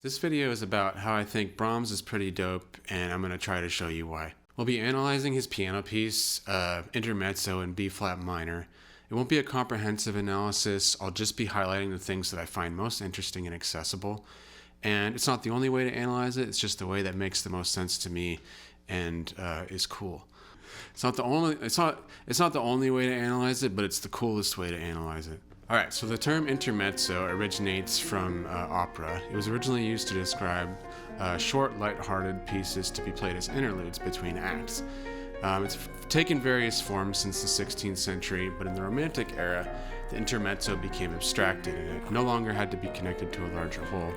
This video is about how I think Brahms is pretty dope, and I'm going to try to show you why. We'll be analyzing his piano piece, Intermezzo in B-flat minor. It won't be a comprehensive analysis. I'll just be highlighting the things that I find most interesting and accessible. And it's not the only way to analyze it, it's just the way that makes the most sense to me and is cool. It's not the only way to analyze it, but it's the coolest way to analyze it. Alright, so the term intermezzo originates from opera. It was originally used to describe short, light-hearted pieces to be played as interludes between acts. It's taken various forms since the 16th century, but in the Romantic era, the intermezzo became abstracted and it no longer had to be connected to a larger whole,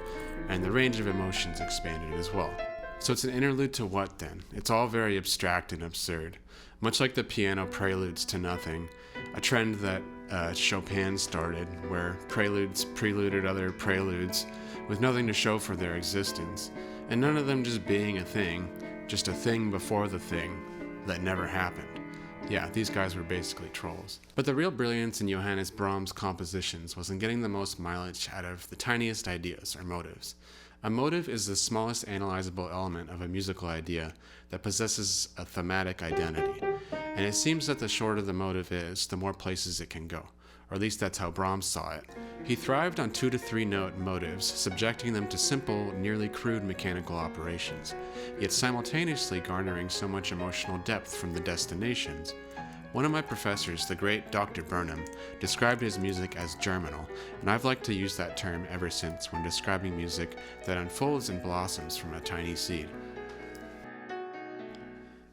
and the range of emotions expanded as well. So it's an interlude to what then? It's all very abstract and absurd. Much like the piano preludes to nothing, a trend that Chopin started, where preludes preluded other preludes with nothing to show for their existence, and none of them just being a thing, just a thing before the thing that never happened. Yeah, these guys were basically trolls. But the real brilliance in Johannes Brahms' compositions was in getting the most mileage out of the tiniest ideas or motives. A motive is the smallest analyzable element of a musical idea that possesses a thematic identity. And it seems that the shorter the motive is, the more places it can go. Or at least that's how Brahms saw it. He thrived on 2 to 3 note motives, subjecting them to simple, nearly crude mechanical operations, yet simultaneously garnering so much emotional depth from the destinations. One of my professors, the great Dr. Burnham, described his music as germinal, and I've liked to use that term ever since when describing music that unfolds and blossoms from a tiny seed.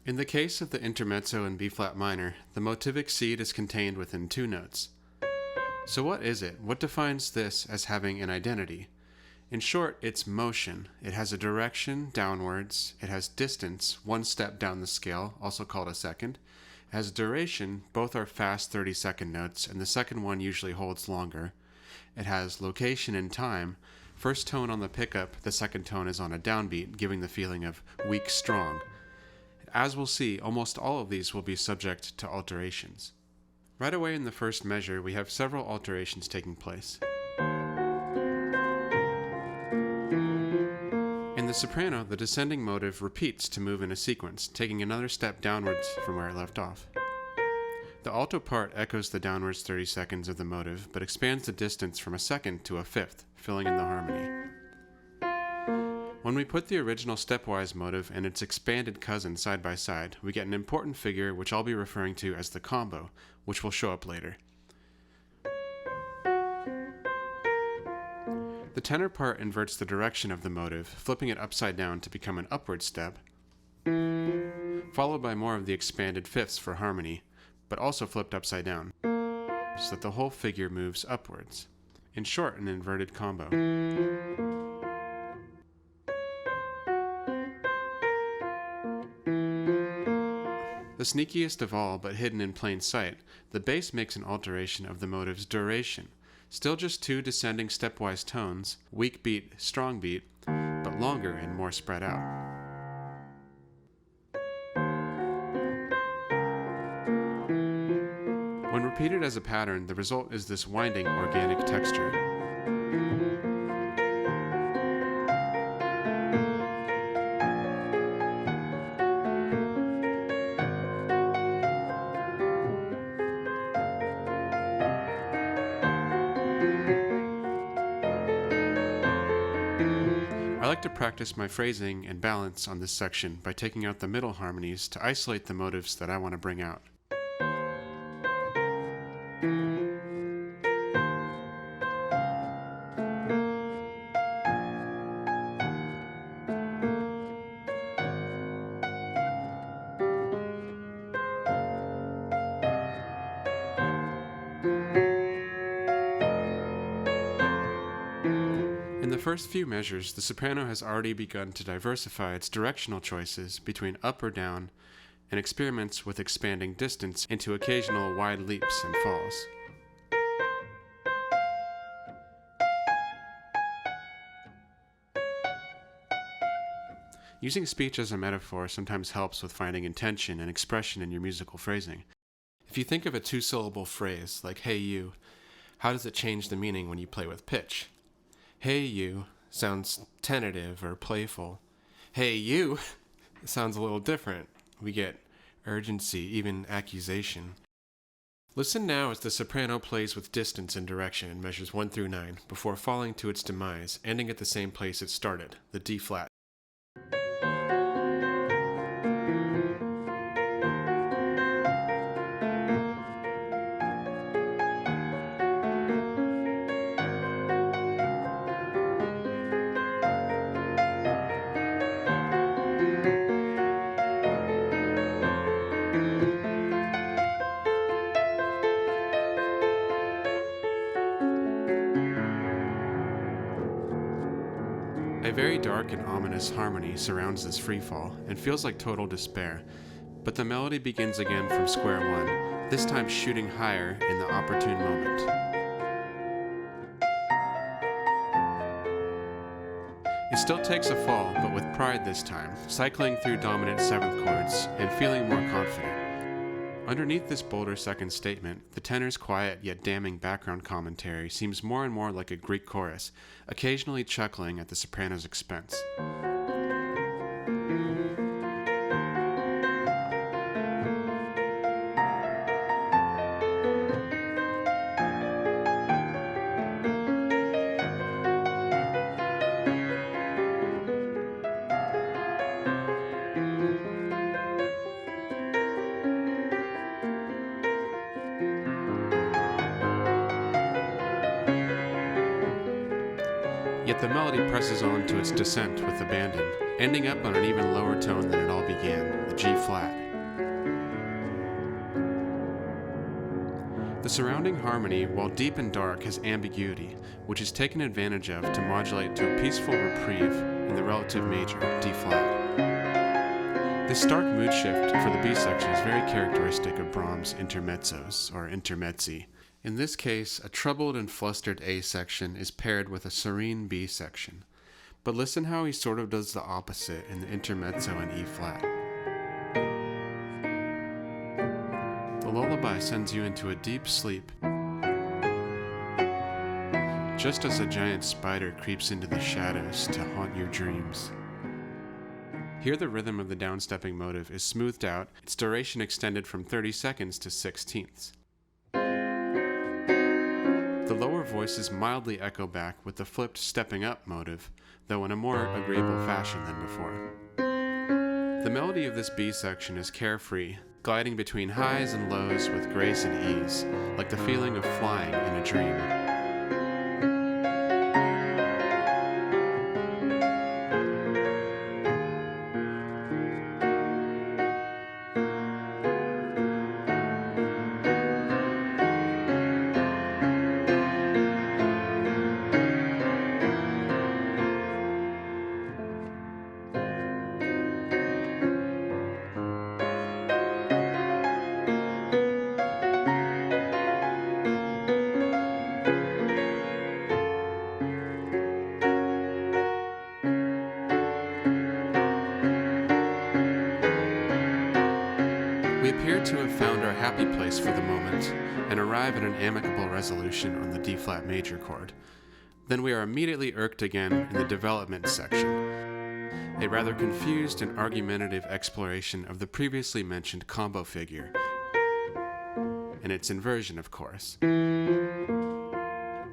In the case of the intermezzo in B-flat minor, the motivic seed is contained within 2 notes. So what is it? What defines this as having an identity? In short, it's motion. It has a direction downwards. It has distance, 1 step down the scale, also called a second. It has duration, both are fast 30-second notes, and the second one usually holds longer. It has location and time. First tone on the pickup, the second tone is on a downbeat, giving the feeling of weak, strong. As we'll see, almost all of these will be subject to alterations. Right away in the first measure, we have several alterations taking place. In the soprano, the descending motive repeats to move in a sequence, taking another step downwards from where it left off. The alto part echoes the downwards 30 seconds of the motive, but expands the distance from a second to a fifth, filling in the harmony. When we put the original stepwise motive and its expanded cousin side by side, we get an important figure which I'll be referring to as the combo, which will show up later. The tenor part inverts the direction of the motive, flipping it upside down to become an upward step, followed by more of the expanded fifths for harmony, but also flipped upside down, so that the whole figure moves upwards. In short, an inverted combo. The sneakiest of all, but hidden in plain sight, the bass makes an alteration of the motive's duration. Still just 2 descending stepwise tones, weak beat, strong beat, but longer and more spread out. When repeated as a pattern, the result is this winding, organic texture. I like to practice my phrasing and balance on this section by taking out the middle harmonies to isolate the motives that I want to bring out. In the first few measures, the soprano has already begun to diversify its directional choices between up or down and experiments with expanding distance into occasional wide leaps and falls. Using speech as a metaphor sometimes helps with finding intention and expression in your musical phrasing. If you think of a 2-syllable phrase like "hey you," how does it change the meaning when you play with pitch? Hey you sounds tentative or playful. Hey, you sounds a little different. We get urgency, even accusation. Listen now as the soprano plays with distance and direction in measures 1 through 9 before falling to its demise, ending at the same place it started, the D flat. A very dark and ominous harmony surrounds this freefall and feels like total despair, but the melody begins again from square one, this time shooting higher in the opportune moment. It still takes a fall, but with pride this time, cycling through dominant 7th chords and feeling more confident. Underneath this bolder second statement, the tenor's quiet yet damning background commentary seems more and more like a Greek chorus, occasionally chuckling at the soprano's expense. Yet the melody presses on to its descent with abandon, ending up on an even lower tone than it all began, the G flat. The surrounding harmony, while deep and dark, has ambiguity, which is taken advantage of to modulate to a peaceful reprieve in the relative major, D flat. This stark mood shift for the B section is very characteristic of Brahms' intermezzos, or intermezzi. In this case, a troubled and flustered A section is paired with a serene B section. But listen how he sort of does the opposite in the intermezzo in E flat. The lullaby sends you into a deep sleep, just as a giant spider creeps into the shadows to haunt your dreams. Here the rhythm of the downstepping motive is smoothed out, its duration extended from 30 seconds to 16ths. The lower voices mildly echo back with the flipped stepping up motive, though in a more agreeable fashion than before. The melody of this B section is carefree, gliding between highs and lows with grace and ease, like the feeling of flying in a dream. We appear to have found our happy place for the moment and arrive at an amicable resolution on the D flat major chord. Then we are immediately irked again in the development section, a rather confused and argumentative exploration of the previously mentioned combo figure, and its inversion, of course.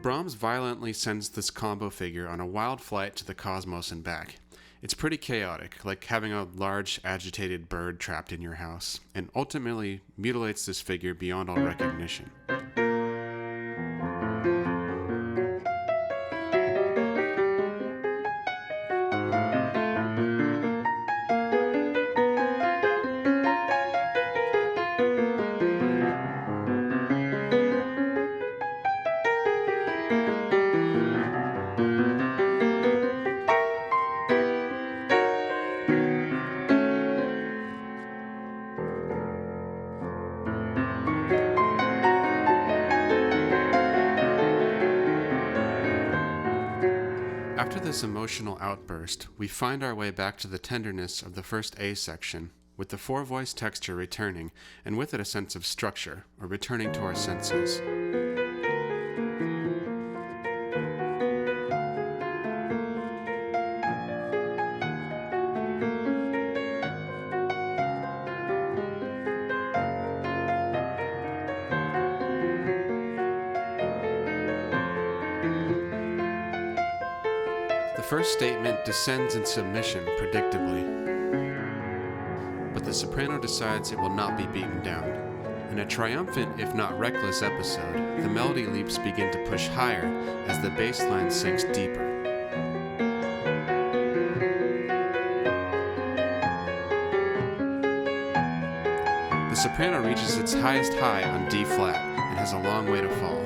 Brahms violently sends this combo figure on a wild flight to the cosmos and back. It's pretty chaotic, like having a large, agitated bird trapped in your house, and ultimately mutilates this figure beyond all recognition. After this emotional outburst, we find our way back to the tenderness of the first A section, with the four-voice texture returning, and with it a sense of structure, or returning to our senses. first statement descends in submission predictably, but the soprano decides it will not be beaten down. In a triumphant, if not reckless episode, the melody leaps begin to push higher as the bass line sinks deeper. The soprano reaches its highest high on D flat and has a long way to fall.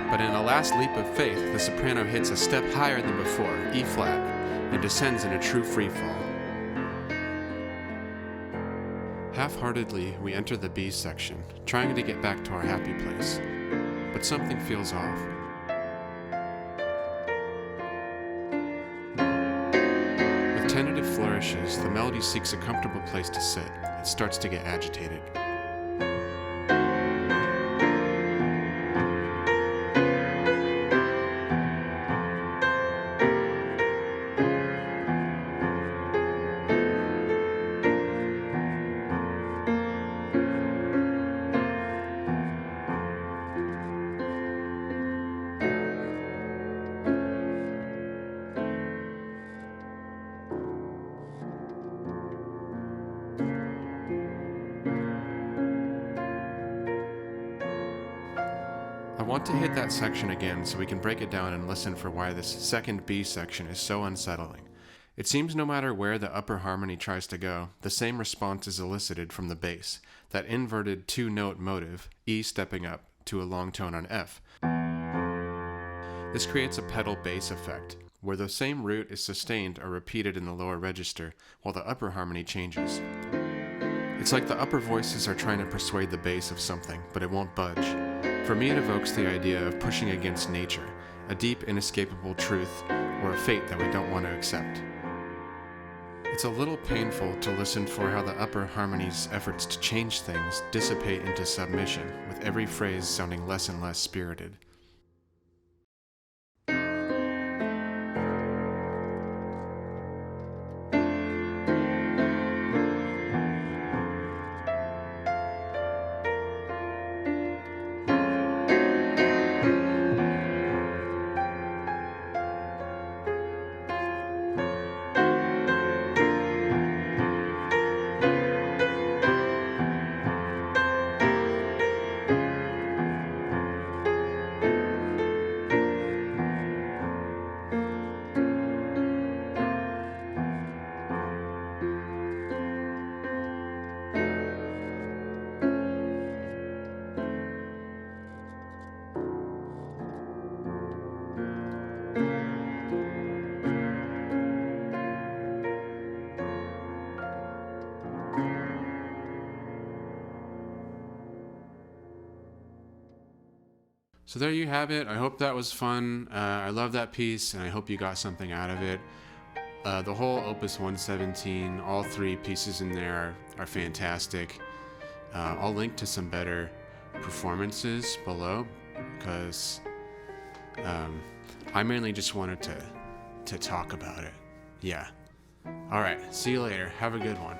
But in a last leap of faith, the soprano hits a step higher than before, E flat, and descends in a true free fall. Half-heartedly, we enter the B section, trying to get back to our happy place, but something feels off. With tentative flourishes, the melody seeks a comfortable place to sit. It starts to get agitated. I want to hit that section again so we can break it down and listen for why this second B section is so unsettling. It seems no matter where the upper harmony tries to go, the same response is elicited from the bass, that inverted two-note motive, E stepping up to a long tone on F. This creates a pedal bass effect, where the same root is sustained or repeated in the lower register, while the upper harmony changes. It's like the upper voices are trying to persuade the bass of something, but it won't budge. For me, it evokes the idea of pushing against nature, a deep, inescapable truth, or a fate that we don't want to accept. It's a little painful to listen for how the upper harmony's efforts to change things dissipate into submission, with every phrase sounding less and less spirited. So there you have it. I hope that was fun. I love that piece, and I hope you got something out of it. The whole Opus 117, all three pieces in there are fantastic. I'll link to some better performances below, because I mainly just wanted to talk about it. Yeah. All right. See you later. Have a good one.